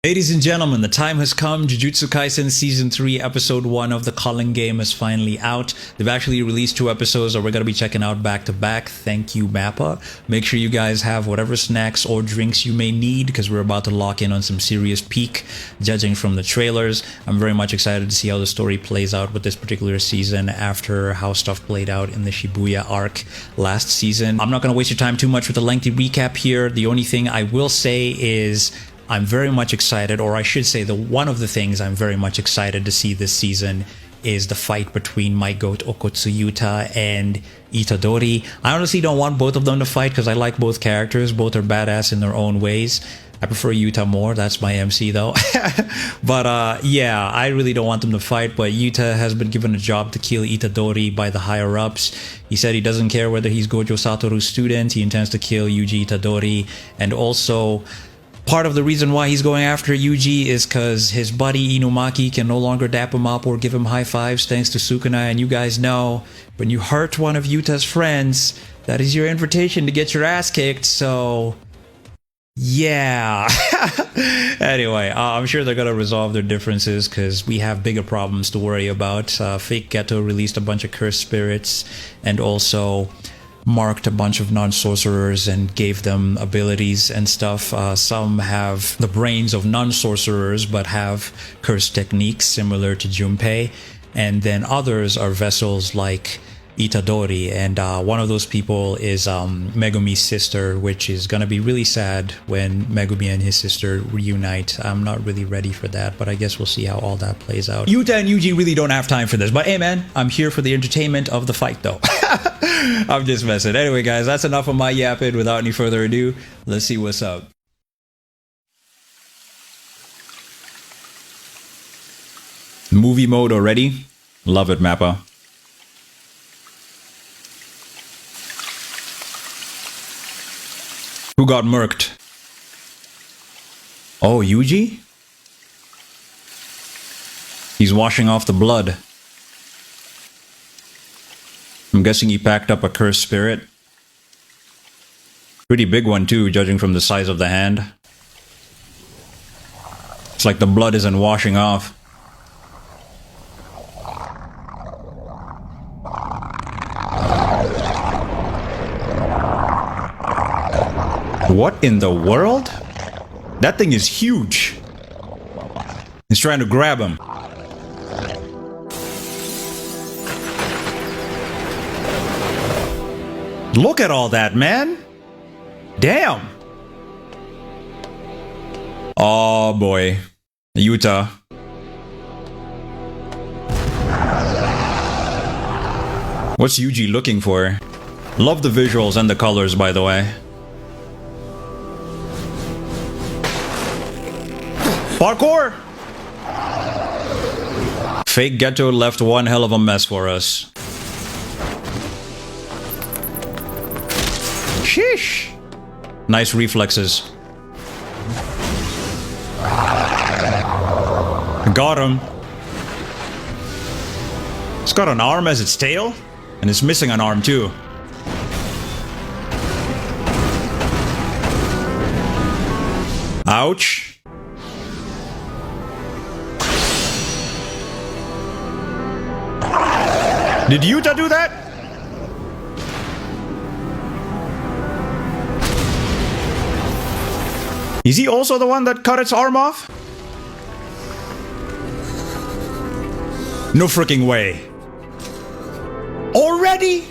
Ladies and gentlemen, the time has come. Jujutsu Kaisen Season 3, Episode 1 of the Calling Game is finally out. They've actually released 2 episodes that we're going to be checking out back to back. Thank you, Mappa. Make sure you guys have whatever snacks or drinks you may need because we're about to lock in on some serious peak, judging from the trailers. I'm very much excited to see how the story plays out with this particular season after how stuff played out in the Shibuya arc last season. I'm not going to waste your time too much with a lengthy recap here. The only thing I will say is I'm very much excited, or I should say one of the things I'm very much excited to see this season is the fight between my goat Okotsu Yuta and Itadori. I honestly don't want both of them to fight because I like both characters. Both are badass in their own ways. I prefer Yuta more. That's my MC though. But yeah, I really don't want them to fight. But Yuta has been given a job to kill Itadori by the higher ups. He said he doesn't care whether he's Gojo Satoru's student. He intends to kill Yuji Itadori. And also, part of the reason why he's going after Yuji is because his buddy Inumaki can no longer dap him up or give him high fives thanks to Sukuna. And you guys know, when you hurt one of Yuta's friends, that is your invitation to get your ass kicked. So yeah. Anyway, I'm sure they're gonna resolve their differences because we have bigger problems to worry about. Fake Ghetto released a bunch of cursed spirits and also marked a bunch of non-sorcerers and gave them abilities and stuff. Some have the brains of non-sorcerers but have cursed techniques similar to Junpei, and then others are vessels like Itadori, and one of those people is Megumi's sister, which is gonna be really sad when Megumi and his sister reunite. I'm not really ready for that, but I guess we'll see how all that plays out. Yuta and Yuji really don't have time for this, but hey man, I'm here for the entertainment of the fight though. I'm just messing. Anyway guys, that's enough of my yapping. Without any further ado, let's see what's up. Movie mode already? Love it, Mappa. Who got murked? Oh, Yuji? He's washing off the blood. I'm guessing he packed up a cursed spirit. Pretty big one too, judging from the size of the hand. It's like the blood isn't washing off. What in the world? That thing is huge. He's trying to grab him. Look at all that, man. Damn. Oh boy. Yuta. What's Yuji looking for? Love the visuals and the colors, by the way. Parkour! Fake Ghetto left one hell of a mess for us. Sheesh! Nice reflexes. Got him. It's got an arm as its tail, and it's missing an arm too. Ouch. Did Yuta do that? Is he also the one that cut its arm off? No freaking way. Already?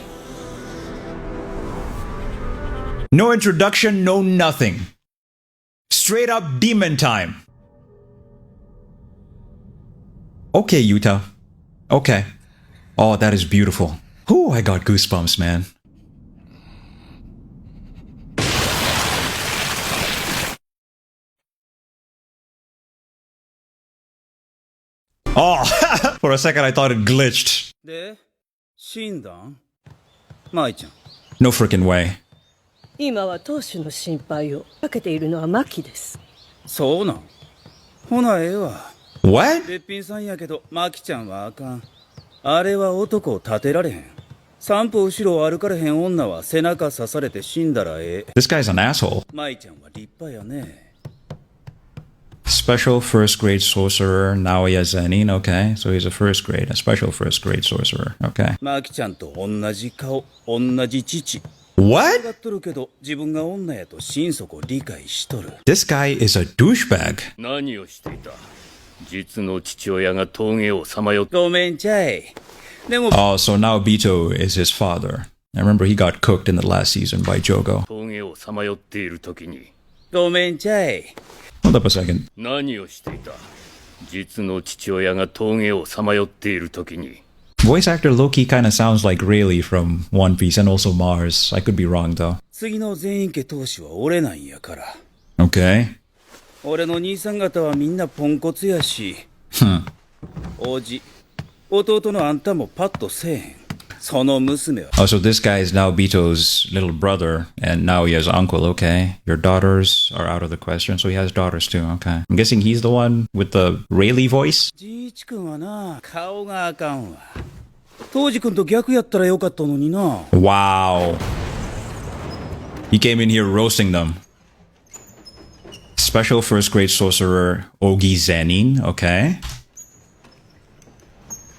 No introduction, no nothing. Straight up demon time. Okay, Yuta. Okay. Oh, that is beautiful. Ooh, I got goosebumps, man. Oh, for a second I thought it glitched. No freaking way. 今は当主の心配をかけているのはマキです。そうなん。ほなええわ。What? べっぴんさんやけどマキちゃんはあかん。あれは男を立てられへん。三歩後ろを歩かれへん女は背中刺されて死んだらええ。This guy's an asshole. 舞ちゃんは立派やね。Special first grade sorcerer, Naoya Zenin. Okay, so he's a first grade, a special first grade sorcerer. Okay. マキちゃんと同じ顔、同じ父。 What? がっとるけど、自分が女やと心底理解しとる。 This guy is a douchebag. 何をしていた？実の父親が峠をさまよって。ごめんちゃい。でも、 Oh, so now Bito is his father. I remember he got cooked in the last season by Jogo. 峠をさまよっている時に。ごめんちゃい。 Hold up a second. 何をしていた？実の父親が峠をさまよっている時に。 Voice actor Loki kind of sounds like Rayleigh from One Piece and also Mars. I could be wrong though. 次の全員家当主は俺なんやから。 Okay. 俺の兄さん方はみんなポンコツやし。おじ、弟のあんたもパッとせえへん。その娘は。 Oh, so this guy is now Bito's little brother, and now he has an uncle. Okay. Your daughters are out of the question, so he has daughters too. Okay. I'm guessing he's the one with the Rayleigh voice? じいちくんはな、顔があかんわ。当時くんと逆やったらよかったのにな。 Wow. He came in here roasting them. Special first grade sorcerer Ogi Zenin. Okay.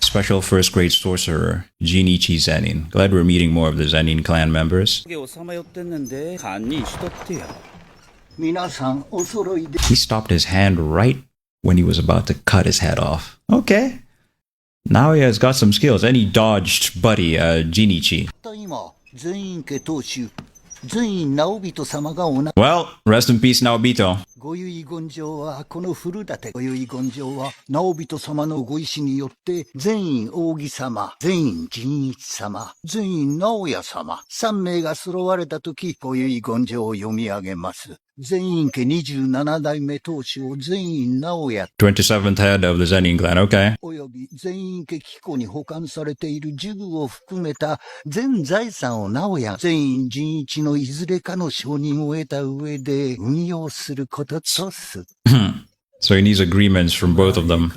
Special first grade sorcerer Jinichi Zenin. Glad we're meeting more of the Zenin clan members. 影をさまよってんねんで、堪忍しとってや。 He stopped his hand right when he was about to cut his head off. Okay. Now he has got some skills, and he dodged Buddy, Jinichi. Well, rest in peace, Naobito. ご遺言状はこの古舘ご遺言状は直人様のご意志によって全員扇様、全員仁一様、全員直也様3名が揃われたときご遺言状を読み上げます。全員家27代目当主を全員直也 27th head of the Zenin clan, okay. および全員家機構に保管されている呪具を含めた全財産を直也全員仁一のいずれかの承認を得た上で運用することとす。So he needs agreements from both of them.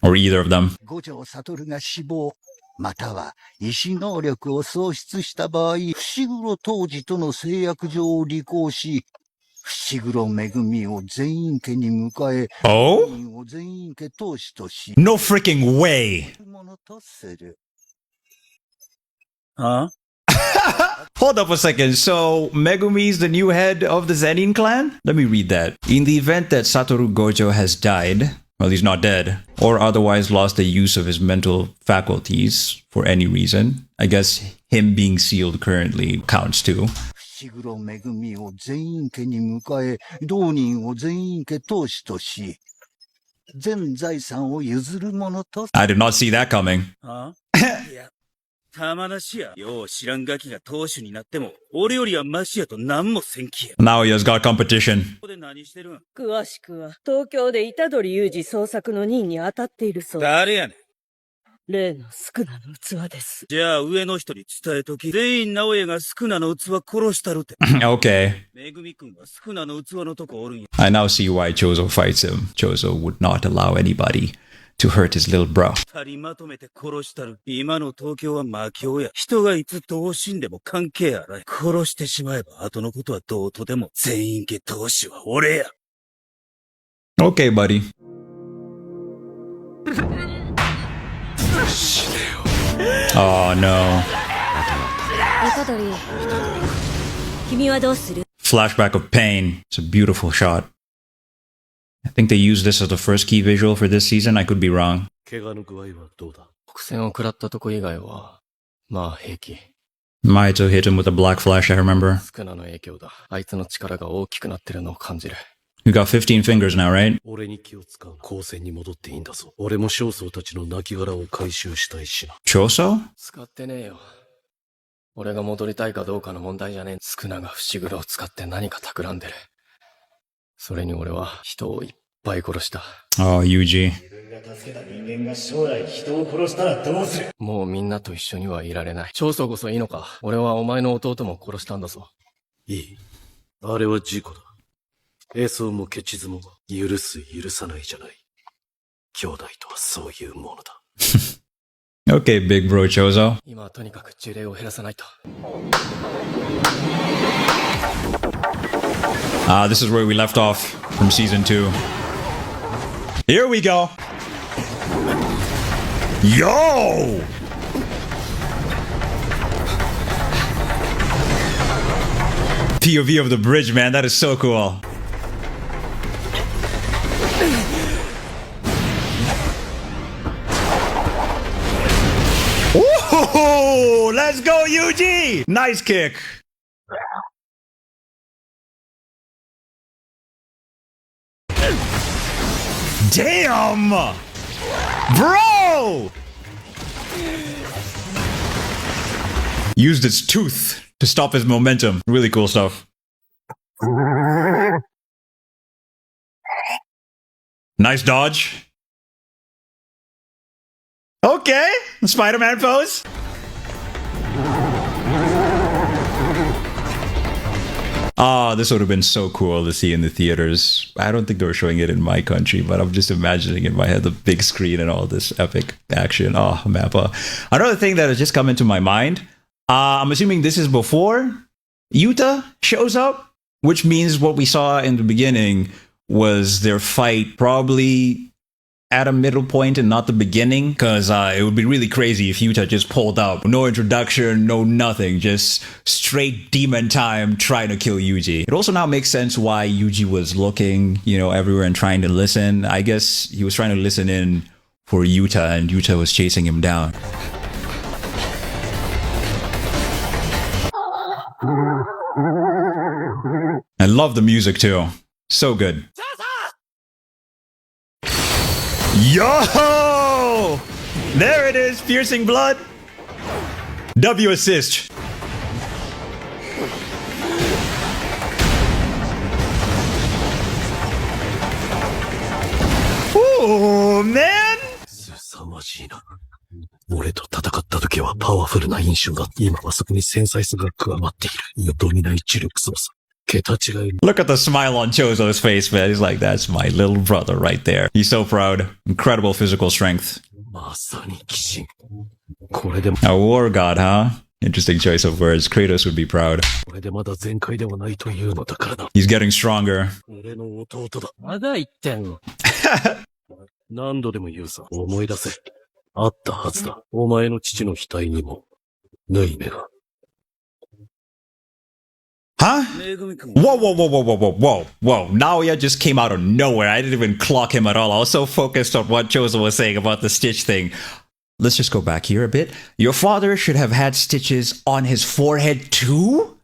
Or either of them. 五条悟が死亡、または意志能力を喪失した場合、伏黒当時との誓約状を履行し、伏黒恵を全員家に迎え、 Oh? 全員を全員家当主とし、 No freaking way! ものとする。は Hold up a second. So, Megumi's the new head of the Zenin clan? Let me read that. In the event that Satoru Gojo has died, well, he's not dead, or otherwise lost the use of his mental faculties for any reason, I guess him being sealed currently counts too. 伏黒恵を全員家に迎え、同人を全員家当主とし、全財産を譲るものと。 I did not see that coming. いや、たまなしや。よう知らんガキが当主になっても、俺よりはマシやと何もせんきや。 Now he has got competition. ここで何してるん？詳しくは東京で虎杖裕二捜索の任に当たっているそう。誰やねん。例のスクナの器です。じゃあ上の人に伝えとき。全員直江がスクナの器殺したるって。 Okay. めぐみくんはスクナの器のとこおるんや。 I now see why Chozo fights him. Chozo would not allow anybody to hurt his little bro. 二人まとめて殺したる。今の東京は魔境や。人がいつどう死んでも関係あらい。殺してしまえば後のことはどうとでも。全員家当主は俺や。 Okay, buddy. Oh no. 虎杖、君はどうする？ Flashback of pain. It's a beautiful shot. I think they used this as the first key visual for this season. I could be wrong. 怪我の具合はどうだ？苦戦を食らったとこ以外は、まあ平気。 Maito hit him with a black flash, I remember. スクナの影響だ。あいつの力が大きくなってるのを感じる。 You got 15 fingers now, right? 俺に気を使う。高専に戻っていいんだぞ。俺も少曹たちの亡骸を回収したいしな。 Choso? 使ってねえよ。俺が戻りたいかどうかの問題じゃねえ。スクナが伏黒を使って何か企んでる。それに俺は人をいっぱい殺した。 Oh, Yuji. もうみんなと一緒にはいられない。長宗こそいいのか。俺はお前の弟も殺したんだぞ。いい。あれは事故だ。栄宗もケチズも許す許さないじゃない。兄弟とはそういうものだ。Okay, big bro Chozo. 今はとにかく呪霊を減らさないと。This is where we left off from season 2. Here we go. Yo! POV of the bridge, man. That is so cool. Ooh, let's go, Yuji! Nice kick. Damn! Bro! Used its tooth to stop his momentum. Really cool stuff. Nice dodge. Okay, Spider-Man pose. Ah, this would have been so cool to see in the theaters. I don't think they were showing it in my country, but I'm just imagining in my head the big screen and all this epic action. Oh, Mappa. Another thing that has just come into my mind, I'm assuming this is before Yuta shows up, which means what we saw in the beginning was their fight probably at a middle point and not the beginning, because it would be really crazy if Yuta just pulled up. No introduction, no nothing, just straight demon time trying to kill Yuji. It also now makes sense why Yuji was looking, everywhere and trying to listen. I guess he was trying to listen in for Yuta, and Yuta was chasing him down. I love the music too. So good. Yo! There it is, piercing blood. W assist. Ooh, man! 凄まじいな。俺と戦った時はパワフルな印象だ。今はそこに繊細さが加わっている。よどみない知力操作。桁違い。 Look at the smile on Chozo's face, man. He's like, that's my little brother right there. He's so proud. Incredible physical strength. まさに鬼神。これでも。 A war god, huh? Interesting choice of words. Kratos would be proud. これでまだ全開ではないというのだからな。 He's getting stronger. 俺の弟だ。まだ言ってんの。何度でも言うさ。思い出せ。あったはずだ。お前の父の額にも、縫い目が。 Huh? Whoa, whoa, whoa, whoa, whoa, whoa, whoa, whoa. Naoya just came out of nowhere. I didn't even clock him at all. I was so focused on what Chozo was saying about the stitch thing. Let's just go back here a bit. Your father should have had stitches on his forehead too?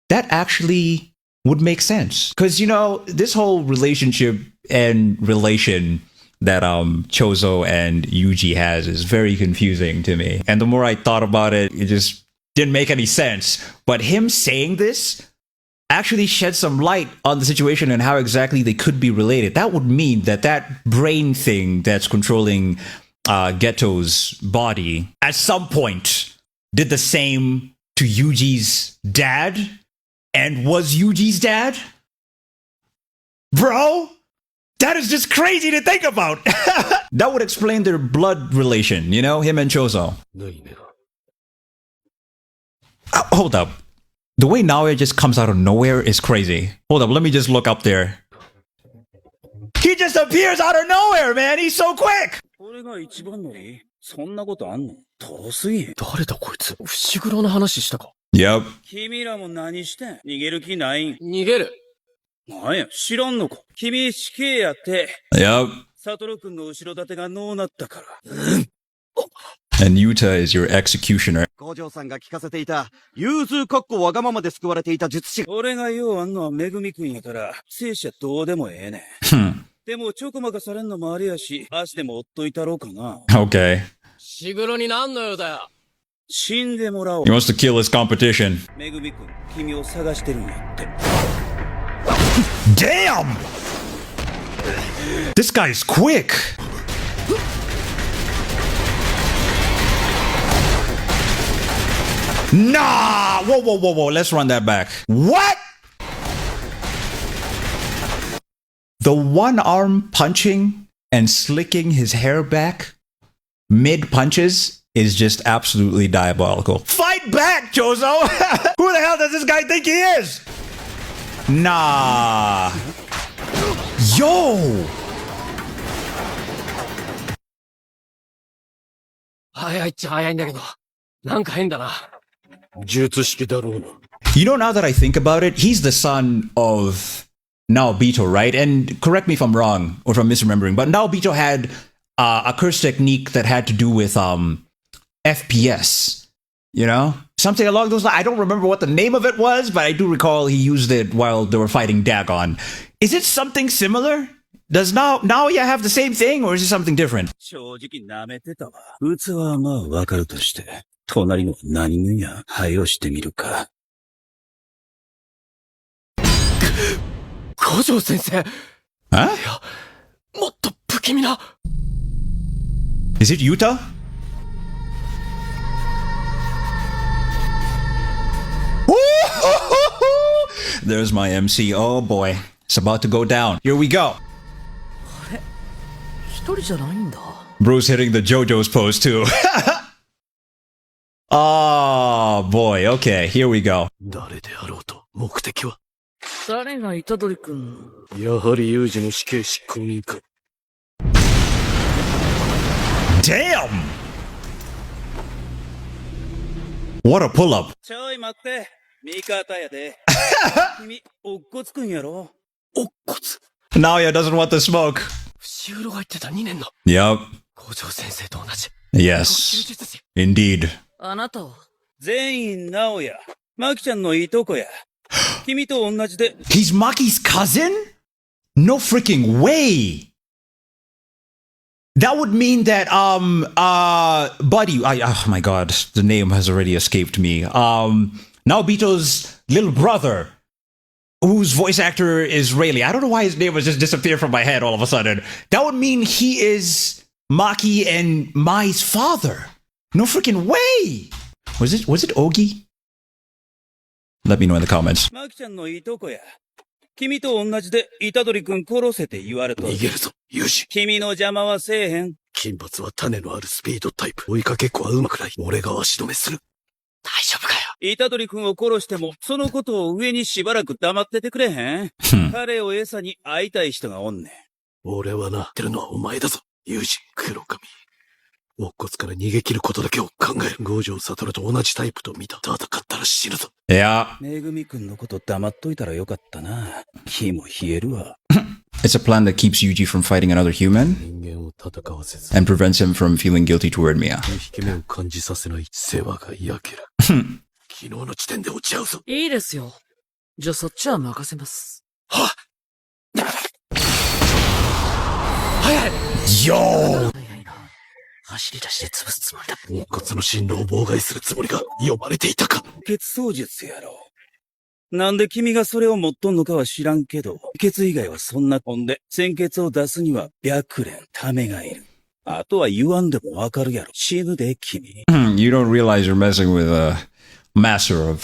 That actually would make sense. Because, this whole relationship and relation that Chozo and Yuji has is very confusing to me. And the more I thought about it, it just didn't make any sense. But him saying this actually shed some light on the situation and how exactly they could be related. That would mean that brain thing that's controlling Geto's body at some point did the same to Yuji's dad and was Yuji's dad? Bro? That is just crazy to think about. That would explain their blood relation, him and Chozo. Hold up. The way Naoya just comes out of nowhere is crazy. Hold up, let me just look up there. He just appears out of nowhere, man. He's so quick. 俺が一番乗りそんなことあんの遠すぎ。誰だこいつ。伏黒の話したか。Yep. 君らも何してん逃げる気ないん逃げる。なんや、知らんのか君死刑やって。Yep. サトル君の後ろ盾がのうなったから。And Yuta is your executioner. 五条さんが聞かせていた、融通かっこわがままで救われていた術師。俺がようあんのはめぐみ君やから、生死はどうでもええねん。でもちょこまかされんのもあれやし、足でも追っといたろうかな。Okay. 伏黒になんの用だよ。死んでもらおう。He wants to kill his competition. めぐみ君、君を探してるんやって。Damn! This guy's quick. Nah! Whoa, whoa, whoa, whoa. Let's run that back. What? The one arm punching and slicking his hair back mid punches is just absolutely diabolical. Fight back, Chozo! Who the hell does this guy think he is? Nah. Yo! 早いっちゃ早いんだけど、なんか変だな。術式だろうな。You know, now that I think about it, he's the son of Naobito, right? And correct me if I'm wrong or if I'm misremembering, but Naobito had a curse technique that had to do with FPS, you know? Something along those lines. I don't remember what the name of it was, but I do recall he used it while they were fighting Dagon. Is it something similar? Does Naoya have the same thing, or is it something different? 正直舐めてたわ。器はまあわかるとして、隣の何分や、配をしてみるか。五条先生。 Huh? いや、もっと不気味な。Is it Yuta? There's my MC. Oh boy. It's about to go down. Here we go. 一人じゃないんだ。 Bruce hitting the JoJo's pose too. Oh boy. Okay, here we go. 誰であろうと、目的は誰が虎杖君。やはり有事の死刑執行人か。Damn! What a pull-up. ちょい待って。味方やで。君、おっこつくんやろ。おっこつ。 Naoya doesn't want the smoke. 伏黒が言ってた2年の Yep. 五条先生と同じ。 Yes. 術師。 Indeed. あなたは全員直哉。マキちゃんのいとこや。君と同じで。 He's Maki's cousin? No freaking way. That would mean that Buddy, oh my god, the name has already escaped me. Naobito's little brother, whose voice actor is Rayleigh. I don't know why his name was just disappeared from my head all of a sudden. That would mean he is Maki and Mai's father. No freaking way. Was it Ogi? Let me know in the comments. マキちゃんのいとこや。君と同じで、虎杖君殺せて言われとる。逃げるぞ、有志。君の邪魔はせえへん。金髪は種のあるスピードタイプ。追いかけっこは上手くない。俺が足止めする。大丈夫かよ。虎杖君を殺しても、そのことを上にしばらく黙っててくれへん。彼を餌に会いたい人がおんねん。俺はな、言ってるのはお前だぞ、有志、黒髪。乙骨から逃げ切ることだけを考える。五条悟と同じタイプと見た。戦ったら死ぬぞ。Yeah. めぐみ君のこと黙っといたらよかったな。火も冷えるわ。It's a plan that keeps Yuji from fighting another human 人間を戦わせず、 and prevents him from feeling guilty toward Mia. 引け目を感じさせない世話が焼ける。昨日の時点で落ち合うぞ。いいですよ。じゃあそっちは任せます。はっ。早い。Yo! 早いな。走り出して潰すつもりだ。乙骨の進路を妨害するつもりが読まれていたか。血操術やろ。なんで君がそれを持っとんのかは知らんけど、血以外はそんなほんで、鮮血を出すには白蓮、ためがいる。あとは言わんでもわかるやろ。死ぬで、君。You don't realize you're messing with a master of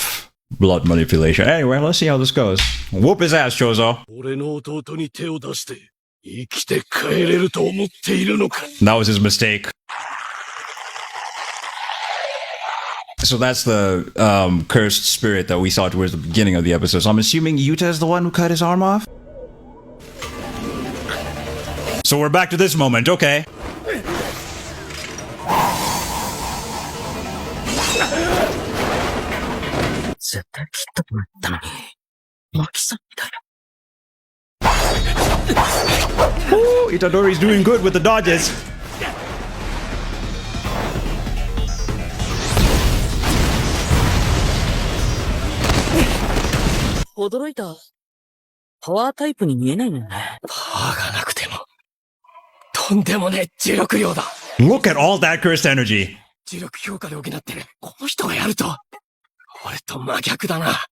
blood manipulation. Anyway, let's see how this goes. Whoop his ass, Chozo. 俺の弟に手を出して、生きて帰れると思っているのか。That was his mistake. So that's the cursed spirit that we saw towards the beginning of the episode. So I'm assuming Yuta is the one who cut his arm off? So we're back to this moment, okay. 絶対切ったと思ったのに。マキさんみたいな。Ooh, Itadori's doing good with the dodges. 驚いた。パワータイプに見えないもんね。パワーがなくても、とんでもねえ磁力量だ。Look at all that cursed energy. 磁力強化で補ってる。この人がやると、俺と真逆だな。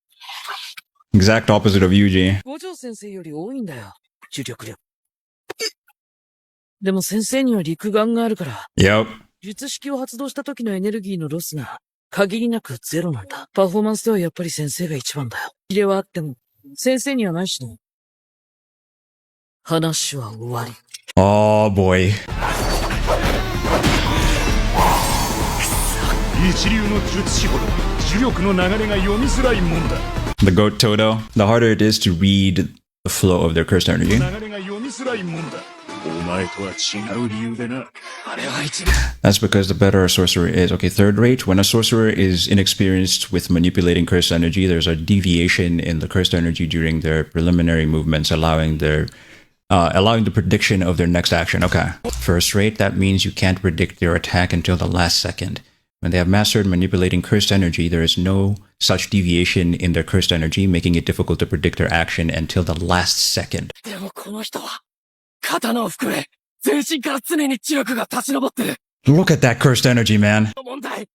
Exact opposite of Yuji. 五条先生より多いんだよ。重力量。でも先生には陸眼があるから。Yep. 術式を発動した時のエネルギーのロスが限りなくゼロなんだ。パフォーマンスではやっぱり先生が一番だよ。入れはあっても、先生にはないしね。話は終わり。Oh boy. 一流の術師ほど呪力の流れが読みづらいもんだ。The goat Toto, the harder it is to read the flow of their cursed energy. That's because the better a sorcerer is. Okay, third rate. When a sorcerer is inexperienced with manipulating cursed energy, there's a deviation in the cursed energy during their preliminary movements, allowing the prediction of their next action. Okay. First rate, that means you can't predict their attack until the last second. When they have mastered manipulating cursed energy, there is no such deviation in their cursed energy, making it difficult to predict their action until the last second. でもこの人は、刀を含め、全身から常に知力が立ち上ってる。 Look at that cursed energy, man. 問題。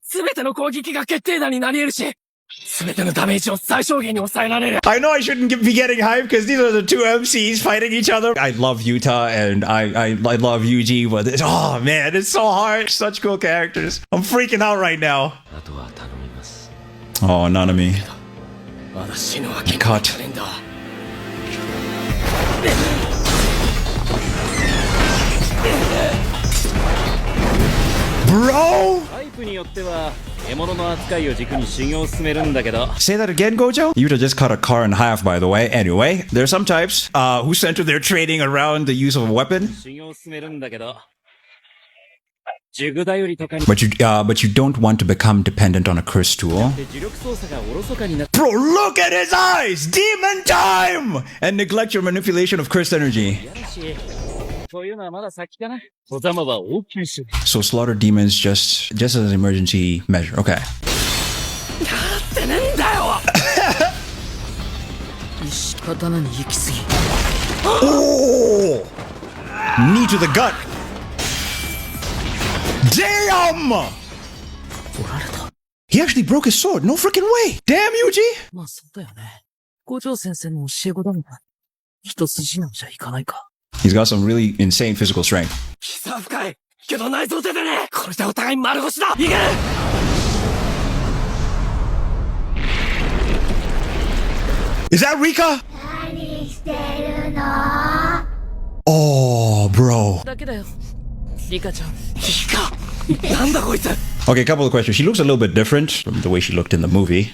すべての攻撃が決定打になり得るし、すべてのダメージを最小限に抑えられる。 I know I shouldn't be getting hyped because these are the two MCs fighting each other. I love Yuta and I love Yuji, but oh man, it's so hard. Such cool characters. I'm freaking out right now. あとは頼みます。 Oh, Nanami. まだ死ぬわけに Cut. はいかねえんだ。 Bro! タイプによっては獲物の扱いを軸に修行を進めるんだけど Say that again, Gojo? Yuta just cut a car in half, by the way. Anyway, there are some types who center their training around the use of a weapon. 修行を進めるんだけどジグダよりとかに But you don't want to become dependent on a cursed tool. 呪力操作がおろそかになって Bro, look at his eyes! Demon time! And neglect your manipulation of cursed energy. 嫌だしそういうのはまだ先かな小玉は大きいし So slaughter demons just as an emergency measure. Okay. ってねえんだよ。石刀に行き過ぎ。 Oh! Knee to the gut. Damn! 取られた。 He actually broke his sword. No freaking way. Damn, Yuji! まあそうだよね。五条先生の教え子だもん。一筋縄じゃいかないか。 He's got some really insane physical strength. 膝深い。けど内臓出てねえ。これでお互い丸腰だ。いける。 Is that Rika? Oh, bro. だけだよ。リカちゃん。リカ。なんだこいつ。 Okay, a couple of questions. She looks a little bit different from the way she looked in the movie.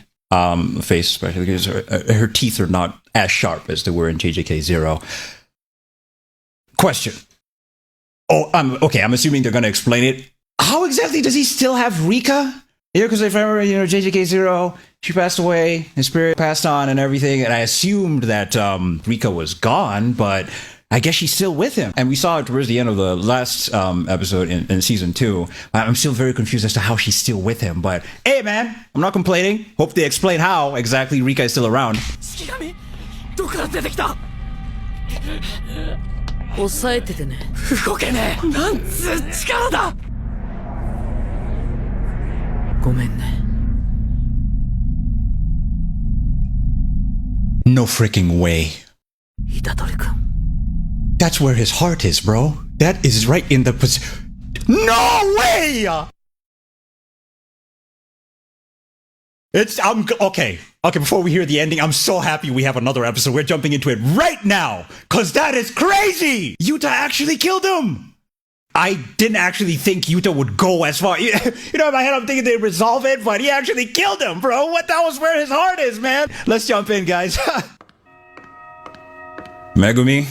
Face especially because her teeth are not as sharp as they were in JJK0. Question. Oh, I'm assuming they're going to explain it. How exactly does he still have Rika? Yeah, because if I remember, JJK0, she passed away, his spirit passed on and everything, and I assumed that Rika was gone, but I guess she's still with him. And we saw it towards the end of the last episode in season 2. I'm still very confused as to how she's still with him, but hey man, I'm not complaining. Hope they explain how exactly Rika is still around. 式神どこから出てきた。抑えててね。動けねえ。なんつう力だ。ごめんね。 No freaking way. 虎杖君。 That's where his heart is, bro. That is right in the position. No way! Okay. Okay, before we hear the ending, I'm so happy we have another episode. We're jumping into it right now. Cause that is crazy! Yuta actually killed him! I didn't actually think Yuta would go as far. You know, in my head, I'm thinking they'd resolve it, but he actually killed him, bro. What? That was where his heart is, man. Let's jump in, guys. Megumi.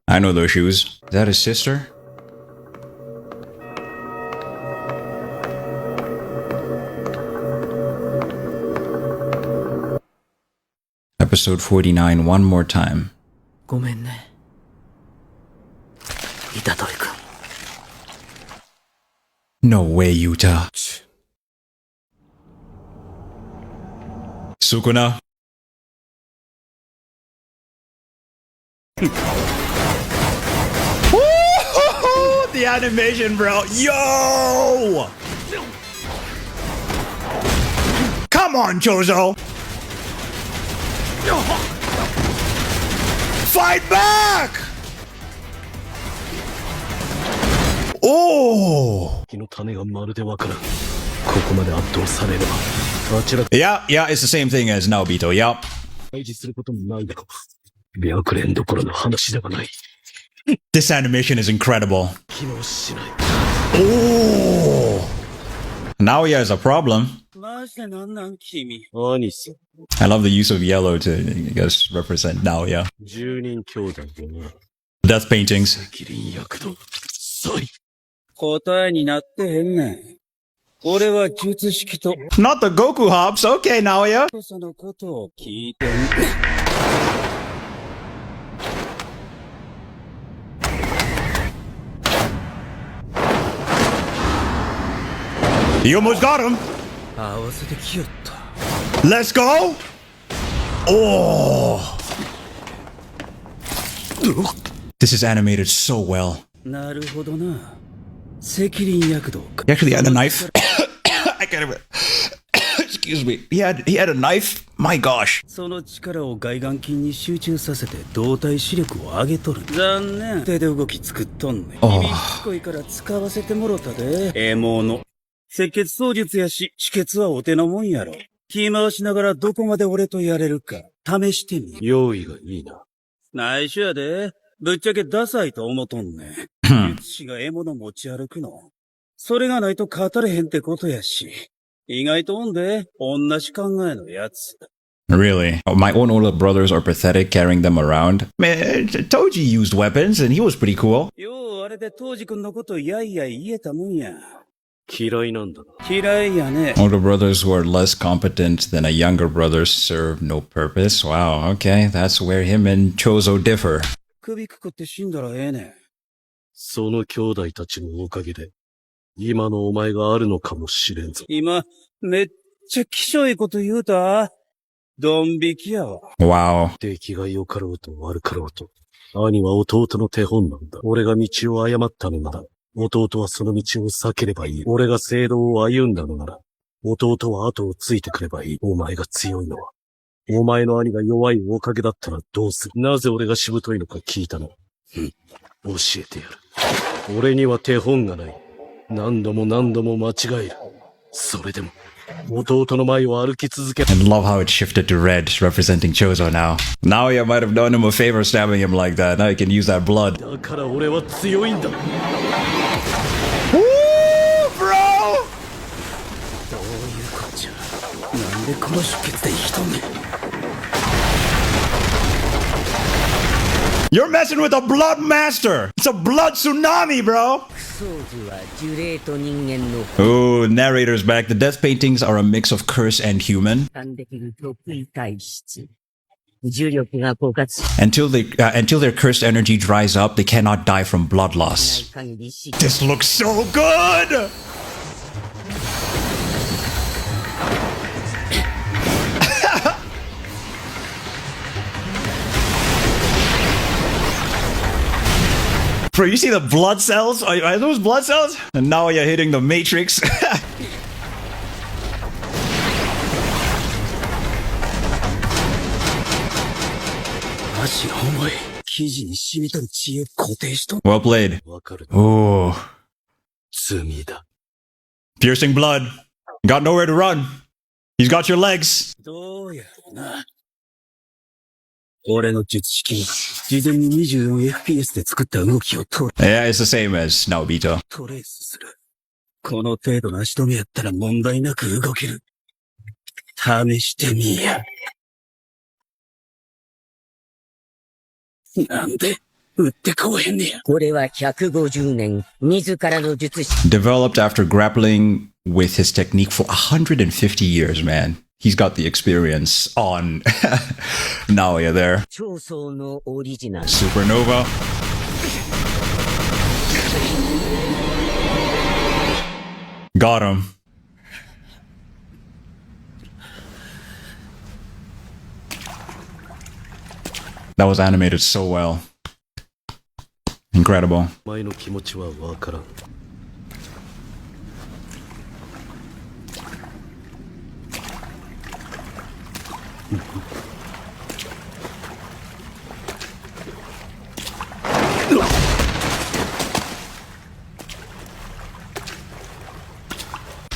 I know those shoes. Is that his sister? Episode 49, one more time. ごめんね。虎杖君。 No way, Yuta. Sukuna. The animation, bro. Yo! Come on, Chozo. Fight back! Oh! 気の種がまるでわからん。ここまで圧倒されれば、あちら Yeah, it's the same thing as Naobito. Yup. 対峙することもないだろう。白蓮どころの話ではない。 This animation is incredible. 機能しない。 Oh! Now he has a problem. マジでなんなん君。兄さん、 I love the use of yellow to, I guess, represent Naoya. 10人兄弟でな。 Death paintings. キリン躍動。サイ。答えになってへんねん。俺は術式と Not the Goku hops. Okay, Naoya. そのことを聞いてみ。You almost got him. 合わせてきよった。 Let's go. Oh. This is animated so well. なるほどな。赤輪躍動か。 He actually had a knife. I can't even. Excuse me. He had a knife. My gosh. その力を外眼筋に集中させて動体視力を上げとる。残念。手で動き作っとんねん。君しつこいから使わせてもろたで。もの。赤血操術やし、止血はお手のもんやろ。気回しながらどこまで俺とやれるか、試してみ。用意がいいな。内緒やで。ぶっちゃけダサいと思とんねん。術師が物持ち歩くの。それがないと語れへんってことやし。意外とおんで、同じ考えのやつ。 Really? Oh, my own older brothers are pathetic carrying them around. Man, Toji used weapons and he was pretty cool. ようあれで当時君のことやいやい言えたもんや。嫌いなんだな。嫌いやね。 Older brothers who are less competent than a younger brother serve no purpose. Wow, okay. That's where him and Chozo differ. 首くくって死んだらええねん。その兄弟たちのおかげで、今のお前があるのかもしれんぞ。今、めっちゃきしょいこと言うた。ドン引きやわ。 Wow. 出来が良かろうと悪かろうと、兄は弟の手本なんだ。俺が道を誤ったのなら、弟はその道を避ければいい。俺が正道を歩んだのなら、弟は後をついてくればいい。お前が強いのは、お前の兄が弱いおかげだったらどうする？なぜ俺がしぶといのか聞いたの。教えてやる。俺には手本がない。何度も何度も間違える。それでも、弟の前を歩き続けた。 And love how it shifted to red, representing Chozo now. Now you might have done him a favor stabbing him like that. Now you can use that blood. だから俺は強いんだ。 Woo, bro! どういうこっちゃ。なんでこの出血で生きとんねん。 You're messing with a blood master! It's a blood tsunami, bro! ソーズは呪霊と人間の Ooh, narrator's back. The death paintings are a mix of curse and human. 感できる特異体質。重力が枯渇し Until their cursed energy dries up, they cannot die from blood ない loss. 限り死 This looks so good! Bro, you see the blood cells? Are those blood cells? And now you're hitting the matrix. 足が重い。生地に染みとる血を固定しとん。 Well played. わかる。 Ooh. 罪だ。 Piercing blood. Got nowhere to run. He's got your legs. どうやろうな。俺の術式は、事前に 24fps で作った動きをト Yeah, it's the same as Naobito. レースする。この程度の足止めやったら問題なく動ける。試してみや。なんで、撃ってこうへんねや。これは150年、自らの術式。 Developed after grappling with his technique for 150 years, man. He's got the experience on Naoya there. 長宗のオリジナル。 Supernova. Got him. That was animated so well. Incredible. お前の気持ちはわからん。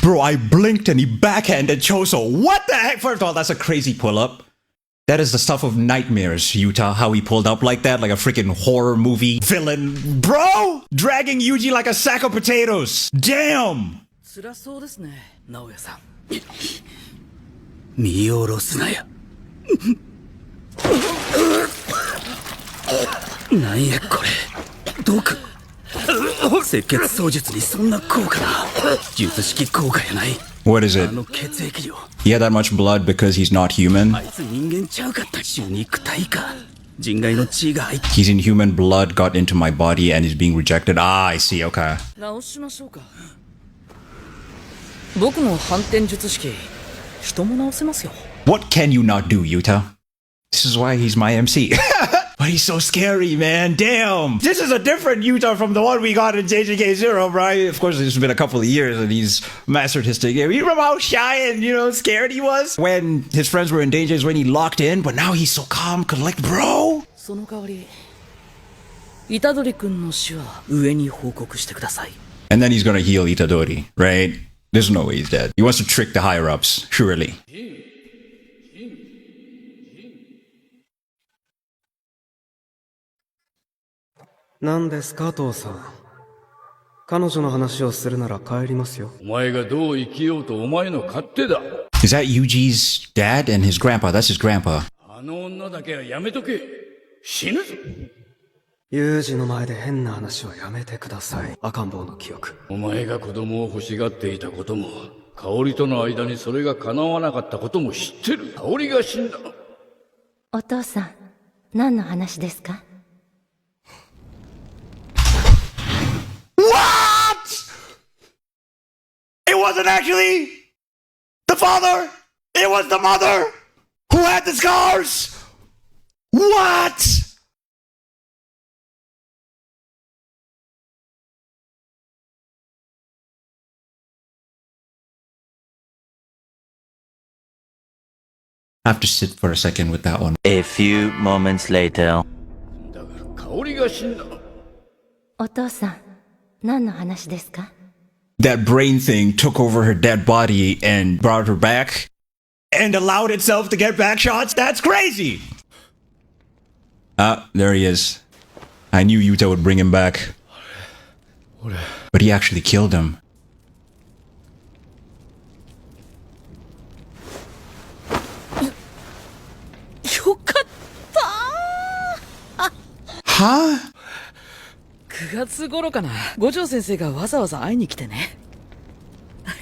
Bro, I blinked and he backhanded Choso. What the heck? First of all, that's a crazy pull-up. That is the stuff of nightmares, Utah. How he pulled up like that, like a freaking horror movie villain. Bro! Dragging Yuji like a sack of potatoes. Damn! 辛そうですね、直哉さん。見下ろすなや。なんやこれ。毒。赤血操術にそんな効果な。術式効果やない。 What is あ it? の血液量。 He had that much blood because he's not human. あいつ人間ちゃうかった。中肉体か。人外の血が入って。 He's inhuman blood got into my body and is being rejected. Ah, I see, okay. 直しましょうか。僕の反転術式、人も直せますよ。What can you not do, Yuta? This is why he's my MC. But he's so scary, man. Damn. This is a different Yuta from the one we got in JJK0, bro. Of course, it's been a couple of years and he's mastered his thing. You remember how shy and, scared he was? When his friends were in danger is when he locked in, but now he's so calm, collect, bro. その代わり、虎杖君の死は上に報告してください。 And then he's gonna heal Itadori, right? There's no way he's dead. He wants to trick the higher-ups, surely. 何ですか、父さん。彼女の話をするなら帰りますよ。お前がどう生きようとお前の勝手だ。 Is that Yuji's dad and his grandpa? That's his grandpa. あの女だけはやめとけ。死ぬぞ。ユージの前で変な話はやめてください。赤ん坊の記憶。お前が子供を欲しがっていたことも、香織との間にそれが叶わなかったことも知ってる。香織が死んだ。お父さん、何の話ですか？ What? It wasn't actually the father. It was the mother who had the scars. What? I have to sit for a second with that one. A few moments later. だから香織が死んだ。お父さん、何の話ですか？ That brain thing took over her dead body and brought her back and allowed itself to get back shots? That's crazy! Ah, there he is. I knew Yuta would bring him back. But he actually killed him. Huh? 9月頃かな。五条先生がわざわざ会いに来てね。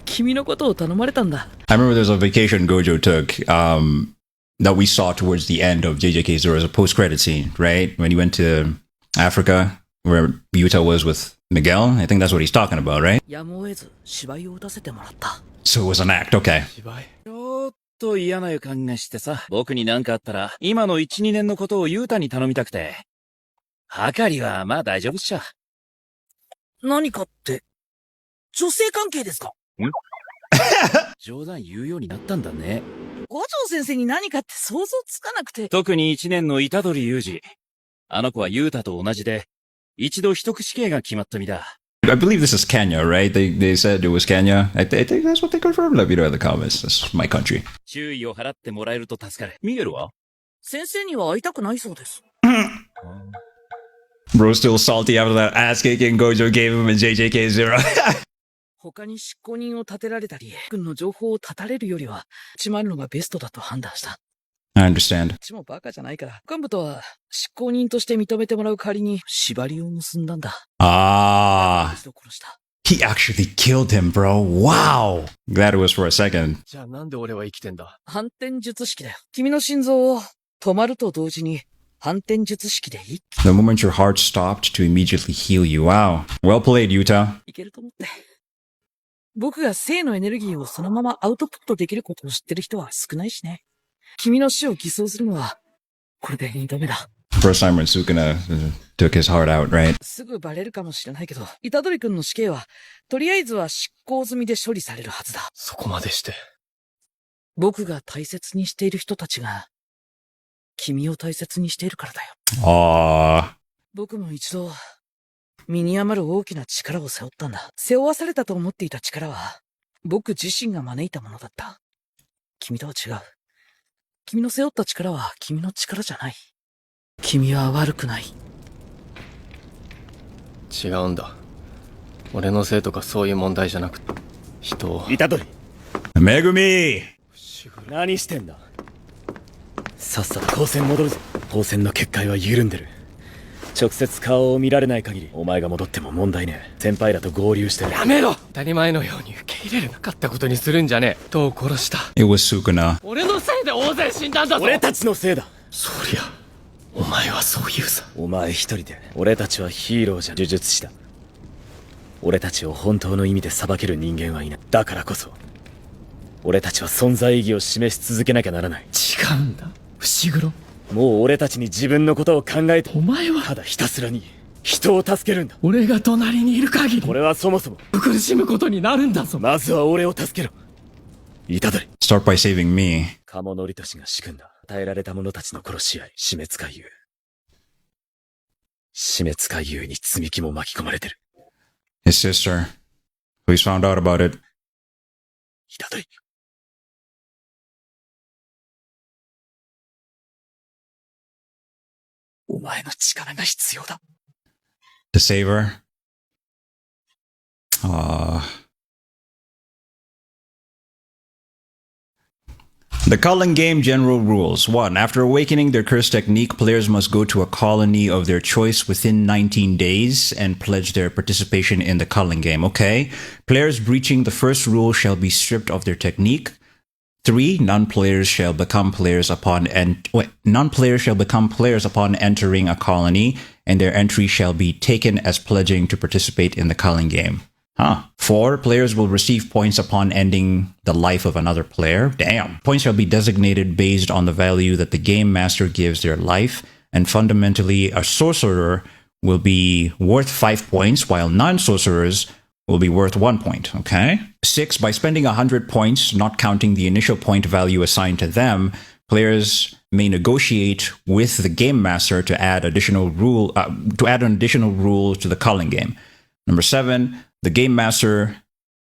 君のことを頼まれたんだ。I remember there's a vacation Gojo took that we saw towards the end of JJK0 as a post-credit scene, right? When he went to Africa, where Yuta was with Miguel. I think that's what he's talking about, right? やむを得ず芝居を打たせてもらった。 So it was an act, okay. ちょっと嫌な予感がしてさ。僕に何かあったら、今の1、2年のことをユータに頼みたくて。はかりはまあ大丈夫っしょ。何かって、女性関係ですか？冗談言うようになったんだね。五条先生に何かって想像つかなくて。特に1年の虎杖裕二。あの子はユータと同じで、一度秘匿死刑が決まった身だ。I believe this is Kenya, right? They said it was Kenya. I think that's what they confirmed. Let me know in the comments. That's my country. 注意を払ってもらえると助かる。ミゲルは？先生には会いたくないそうです。Bro's still salty after that ass kicking Gojo gave him in JJK0. 他に執行人を立てられたり、軍の情報を絶たれるよりは、ちまるのがベストだと判断した。I understand. こっちもバカじゃないから、幹部とは執行人として認めてもらう代わりに縛りを結んだんだ。Ah. 一度殺した。He actually killed him, bro. Wow. Glad it was for a second. じゃあなんで俺は生きてんだ？反転術式だよ。君の心臓を止まると同時に、反転術式で一気 The moment your heart stopped to immediately heal you. Wow. Well played, Yuta. いけると思って。僕が生のエネルギーをそのままアウトプットできることを知ってる人は少ないしね。君の死を偽装するのは、これで2度目だ。First time when Sukuna took his heart out, right? すぐバレるかもしれないけど、虎杖君の死刑は、とりあえずは執行済みで処理されるはずだ。そこまでして。僕が大切にしている人たちが、君を大切にしているからだよ。Aww. 僕も一度、身に余る大きな力を背負ったんだ。背負わされたと思っていた力は、僕自身が招いたものだった。君とは違う。君の背負った力は君の力じゃない。君は悪くない。違うんだ。俺のせいとかそういう問題じゃなくて、人を。虎杖。Megumi! 何してんだ。さっさと高専戻るぞ。高専の結界は緩んでる。直接顔を見られない限り、お前が戻っても問題ねえ。先輩らと合流してる。やめろ。当たり前のように受け入れるなかったことにするんじゃねえ。人を殺した。 It was Sukuna. 俺のせいで大勢死んだんだぞ。俺たちのせいだ。そりゃお前はそう言うさ。お前一人で、俺たちはヒーローじゃ。呪術師だ。俺たちを本当の意味で裁ける人間はいない。だからこそ俺たちは存在意義を示し続けなきゃならない。違うんだ伏黒。もう俺たちに自分のことを考えて、お前はただひたすらに人を助けるんだ。俺が隣にいる限りこれはそもそも苦しむことになるんだぞ。まずは俺を助けろ。虎杖。 Start by saving me. 鴨則俊が仕組んだ与えられた者たちの殺し合い、死滅回遊。死滅回遊に積み木も巻き込まれてる。 His sister. Police found out about it. 虎杖。お前の力が必要だ。 To save her. The Culling Game General Rules. 1. After awakening their curse technique, players must go to a colony of their choice within 19 days and pledge their participation in the Culling Game. Okay. Players breaching the first rule shall be stripped of their technique. 3. Non-players shall become players upon entering a colony, and their entry shall be taken as pledging to participate in the Culling Game. 4. Players will receive points upon ending the life of another player. Damn. Points shall be designated based on the value that the game master gives their life, and fundamentally, a sorcerer will be worth 5 points, while non-sorcerers will be worth 1 point. Okay. 6. By spending 100 points, not counting the initial point value assigned to them, players may negotiate with the game master to add an additional rule to the Culling Game. 7. The game master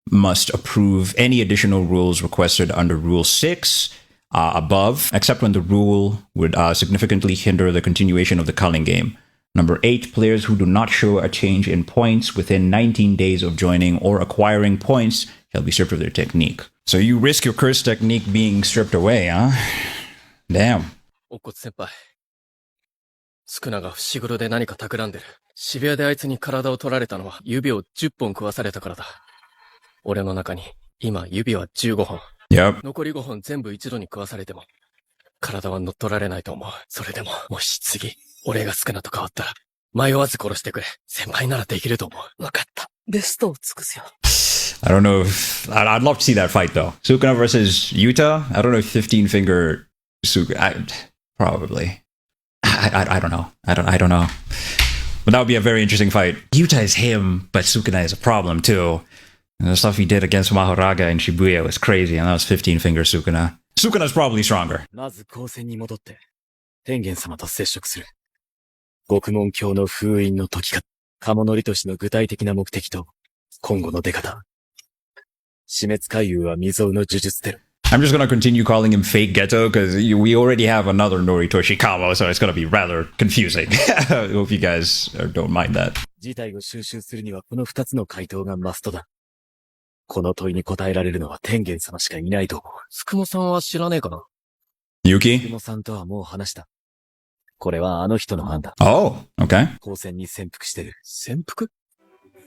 must approve any additional rules requested under Rule 6 above, except when the rule would significantly hinder the continuation of the Culling Game. 8. Players who do not show a change in points within 19 days of joining or acquiring points shall be stripped of their technique. So you risk your curse technique being stripped away, huh? Damn. お骨先輩。スクナが伏黒で何か企んでる。渋谷であいつに体を取られたのは指を10本食わされたからだ。俺の中に今指は15本。Yep. 残り5本全部一度に食わされても体は乗っ取られないと思う。それでももし次俺がスクナと変わったら迷わず殺してくれ。先輩ならできると思う。わかった。ベストを尽くすよ。I don't know if I'd love to see that fight though. Sukuna versus Yuta. I don't know if 15 finger Sukuna. Probably. I don't know. I don't know. But that would be a very interesting fight. Yuta is him, but Sukuna is a problem too. And the stuff he did against Mahoraga in Shibuya was crazy, and that was 15 finger Sukuna. Sukuna's probably stronger. まず高専に戻って天元様と接触する。獄門教の封印の解き方、鴨則俊の具体的な目的と今後の出方。死滅回遊は未曾有の呪術テロ。I'm just gonna continue calling him Fake Geto because we already have another Noritoshi Kamo, so it's gonna be rather confusing. I hope you guys don't mind that. 事態を収集するにはこの2つの回答がマストだ。この問いに答えられるのは天元様しかいないと思う。つくもさんは知らねえかな。Yuki? つくもさんとはもう話した。これはあの人の案だ。Oh, okay. 高専に潜伏してる。潜伏？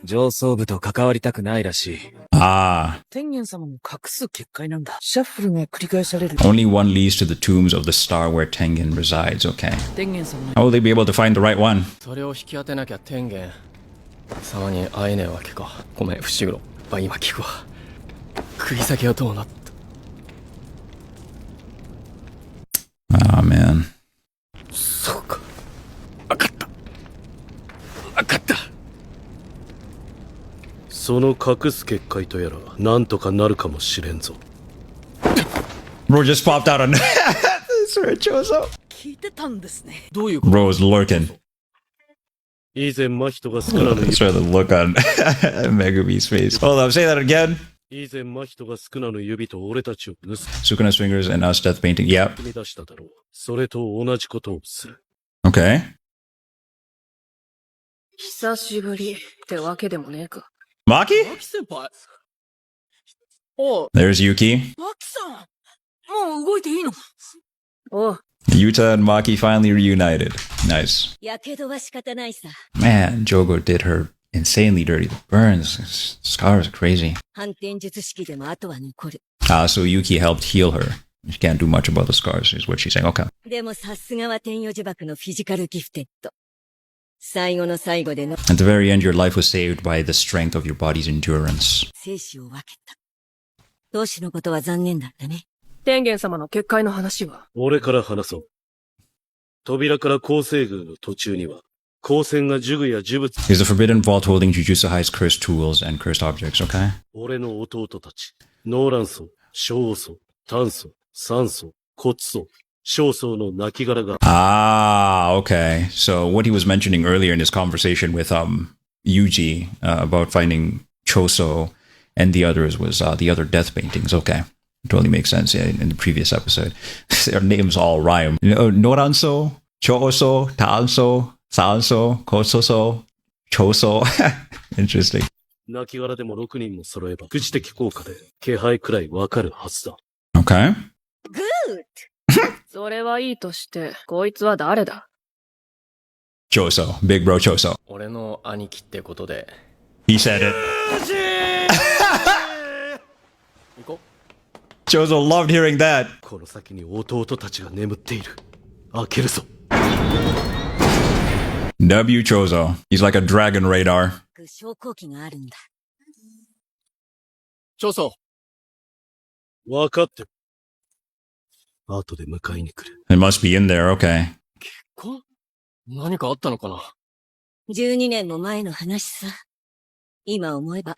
上層部と関わりたくないらしい。Ah. 天元様も隠す結界なんだ。シャッフルが繰り返される。Only one leads to the tombs of the star where Tengen resides, okay. 天元様の How will they be able to find the right one? それを引き当てなきゃ天元様に会えねえわけか。ごめん、伏黒。今聞くわ。食い先はどうなった？ Oh, man. そうか。わかった。わかった。その隠す結界とやら、なんとかなるかもしれんぞ。Bro just popped out on this Richoso. 聞いてたんですね。どういうこと？ Bro is lurking. 以前真人がスクナの Let's try the look on Megumi's face. Hold up, say that again. 以前真人がスクナの指と俺たちを盗 Sukuna's fingers and us death painting. Yep. み出しただろう。それと同じことをする。Okay. 久しぶりってわけでもねえか。Maki? マキ先輩 There's Yuki. マキさん、もう動いていいの？おう。 Yuta and Maki finally reunited. Nice. やけどは仕方ないさ。 Man, Jogo did her insanely dirty. The burns, scars are crazy. 反転術式でも後は残る。 So Yuki helped heal her. She can't do much about the scars, is what she's saying. Okay. でもさすがは天与呪縛のフィジカルギフテッド。最後の最後での At the very end, your life was saved by the strength of your body's endurance. 生死を分けた。同志のことは残念だったね。天元様の結界の話は？俺から話そう。扉から構成軍の途中には、光線が呪具や呪物。He's the forbidden vault holding Jujutsu High's cursed tools and cursed objects, okay? 俺の弟たち、ノーラン層、小層、炭素、酸素、骨層、小層の亡骸が。Ah, okay. So what he was mentioning earlier in his conversation with Yuji about finding Choso and the others was the other death paintings. Okay. Totally makes sense, yeah, in the previous episode. Their names all rhyme. Noranso, Chooso, Taanso, Sanso, Kososo, Choso. Interesting. 亡骸でも6人も揃えば、副次的効果で気配くらいわかるはずだ。Okay. Good! それはいいとして、こいつは誰だ？ Choso. Big bro Choso. 俺の兄貴ってことで。 He said it. 行こう。 Choso loved hearing that. この先に弟たちが眠っている。開けるぞ。W Choso. He's like a dragon radar. 昇降機があるんだ。長宗。わかってる。後で迎えに来る。It must be in there, okay. 何かあったのかな？ 12年も前の話さ。今思えば、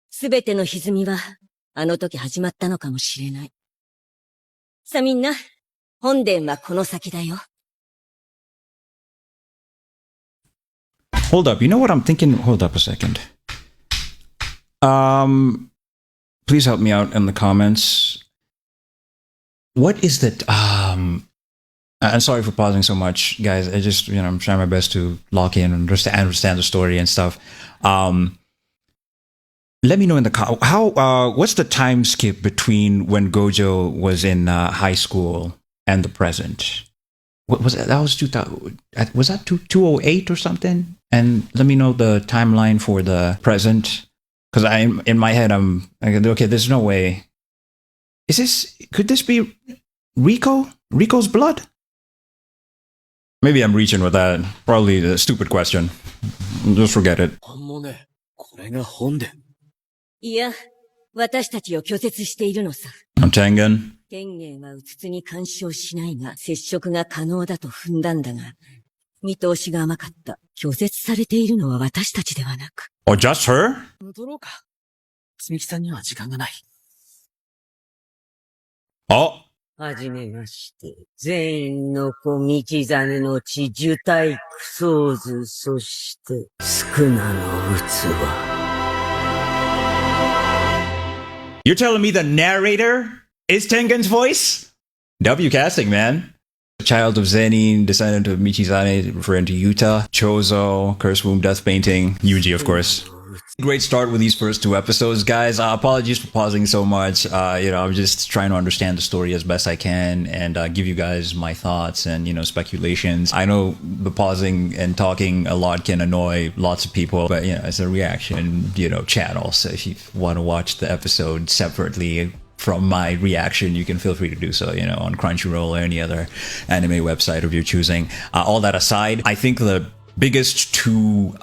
すべての歪みは、あの時始まったのかもしれない。さあみんな、本殿はこの先だよ。Hold up, you know what I'm thinking? Hold up a second. Please help me out in the comments. What is that? I'm sorry for pausing so much, guys. I just, I'm trying my best to lock in and understand the story and stuff. Let me know in the what's the time skip between when Gojo was in high school and the present? What was that? That was 2000. Was that 208 or something? And let me know the timeline for the present, because I'm in my head. I'm okay. There's no way. Could this be Rico? Rico's blood? Maybe I'm reaching with that. Probably a stupid question. Just forget it. これが本殿。いや、私たちを拒絶しているのさ。Tengen. 天元はうつつに干渉しないが、接触が可能だと踏んだんだが、見通しが甘かった。拒絶されているのは私たちではなく。Or just her? 戻ろうか。つみきさんには時間がない。Oh. はじめまして。全員の子道真の地受体クソーズ、そして、宿儺の器。You're telling me the narrator is Tengen's voice? W casting, man. Child of Zenin, descendant of Michizane, referring to Yuta, Chozo, Curse Womb, Death Painting, Yuji, of course. Great start with these first two episodes, guys. Apologies for pausing so much. I'm just trying to understand the story as best I can and give you guys my thoughts and, speculations. I know the pausing and talking a lot can annoy lots of people, but, it's a reaction, channel. So if you want to watch the episode separately from my reaction, you can feel free to do so, on Crunchyroll or any other anime website of your choosing. All that aside, I think the biggest two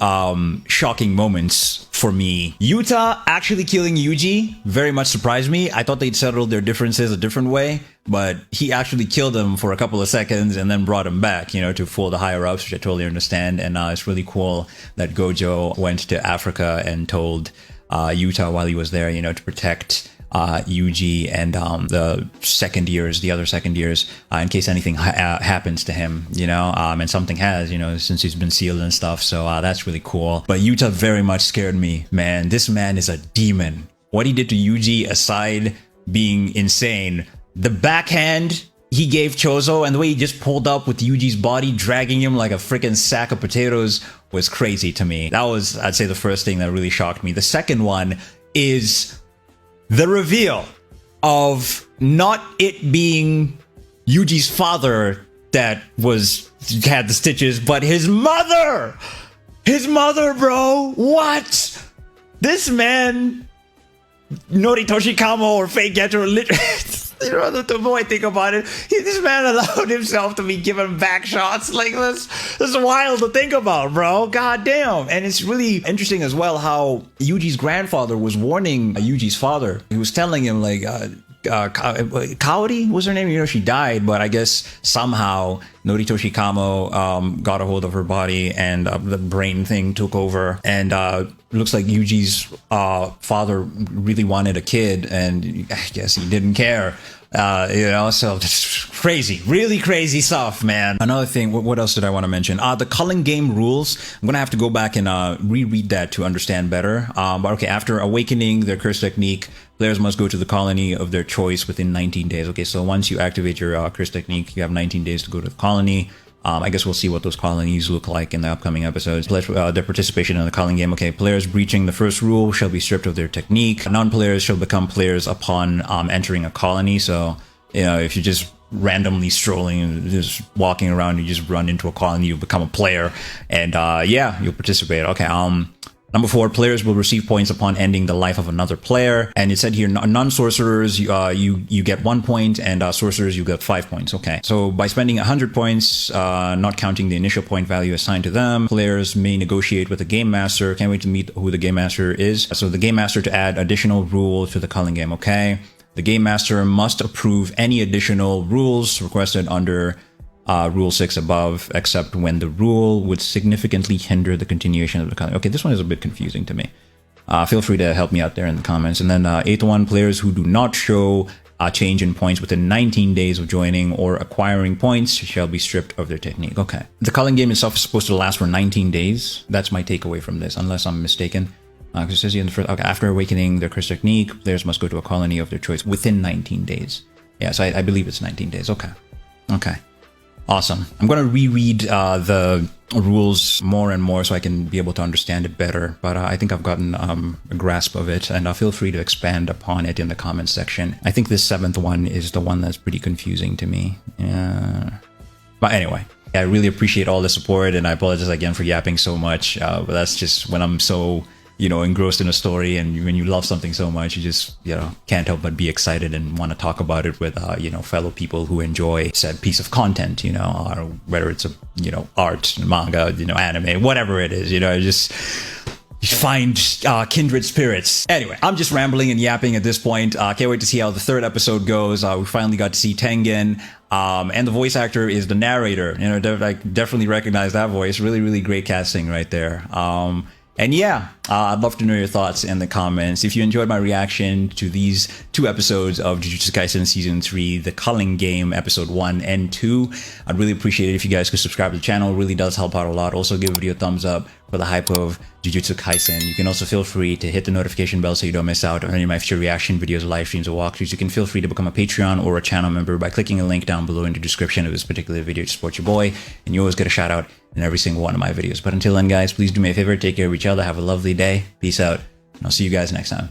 shocking moments for me, Yuta actually killing Yuji very much surprised me. I thought they'd settled their differences a different way, but he actually killed him for a couple of seconds and then brought him back, to fool the higher ups, which I totally understand. And it's really cool that Gojo went to Africa and told Yuta while he was there, to protect Yuji and the other second years, in case anything happens to him, and something has, since he's been sealed and stuff. So that's really cool. But Yuta very much scared me, man. This man is a demon. What he did to Yuji, aside being insane, the backhand he gave Chozo and the way he just pulled up with Yuji's body, dragging him like a freaking sack of potatoes, was crazy to me. That was, I'd say, the first thing that really shocked me. The second one is the reveal of not it being Yuji's father that had the stitches, but his mother! His mother, bro! What? This man, Noritoshi Kamo or Fake Getro, you know, the more I think about it, this man allowed himself to be given back shots like this. This is wild to think about, bro. God damn. And it's really interesting as well how Yuji's grandfather was warning Yuji's father. He was telling him, like, Kaori was her name. You know, she died, but I guess somehow Noritoshi Kamo got a hold of her body, and the brain thing took over. And looks like Yuji's father really wanted a kid, and I guess he didn't care. You know, so just crazy, really crazy stuff, man. Another thing, what else did I want to mention? The culling game rules. I'm gonna have to go back and reread that to understand better. But okay, after awakening their curse technique, players must go to the colony of their choice within 19 days. Okay, so once you activate your curse technique, you have 19 days to go to the colony. I guess we'll see what those colonies look like in the upcoming episodes. Their participation in the culling game. Okay, players breaching the first rule shall be stripped of their technique. Non-players shall become players upon entering a colony. So, you know, if you're just randomly strolling and just walking around, you just run into a colony, you become a player, and yeah, you'll participate. Okay, Number 4, players will receive points upon ending the life of another player. And it said here, non-sorcerers, you get 1 point, and sorcerers, you get 5 points. Okay. So by spending 100 points, not counting the initial point value assigned to them, players may negotiate with the game master. Can't wait to meet who the game master is. So the game master to add additional rules to the culling game. Okay. The game master must approve any additional rules requested under Rule 6 above, except when the rule would significantly hinder the continuation of the culling. Okay, this one is a bit confusing to me. Feel free to help me out there in the comments. And then 8th one, players who do not show a change in points within 19 days of joining or acquiring points shall be stripped of their technique. Okay. The culling game itself is supposed to last for 19 days. That's my takeaway from this, unless I'm mistaken. Because it says here in the first, okay, after awakening their curse technique, players must go to a colony of their choice within 19 days. Yeah, so I believe it's 19 days. Okay. Okay. Awesome. I'm going to reread the rules more and more so I can be able to understand it better. But I think I've gotten a grasp of it, and feel free to expand upon it in the comments section. I think this 7th one is the one that's pretty confusing to me. Yeah. But anyway, I really appreciate all the support, and I apologize again for yapping so much. But that's just when I'm so, you know, engrossed in a story, and when you love something so much, you just, you know, can't help but be excited and want to talk about it with, you know, fellow people who enjoy said piece of content, you know, or whether it's a, you know, art, manga, you know, anime, whatever it is, you know, just find kindred spirits. Anyway, I'm just rambling and yapping at this point. Can't wait to see how the 3rd episode goes. We finally got to see Tengen, and the voice actor is the narrator. You know, I definitely recognize that voice. Really, really great casting right there. And yeah, I'd love to know your thoughts in the comments. If you enjoyed my reaction to these 2 episodes of Jujutsu Kaisen Season 3, The Culling Game, Episode 1 and 2, I'd really appreciate it if you guys could subscribe to the channel. It really does help out a lot. Also, give the video a thumbs up for the hype of Jujutsu Kaisen. You can also feel free to hit the notification bell so you don't miss out on any of my future reaction videos, live streams, or walkthroughs. You can feel free to become a Patreon or a channel member by clicking a link down below in the description of this particular video to support your boy, and you always get a shout out in every single one of my videos. But until then, guys, please do me a favor, take care of each other, have a lovely day, peace out, and I'll see you guys next time.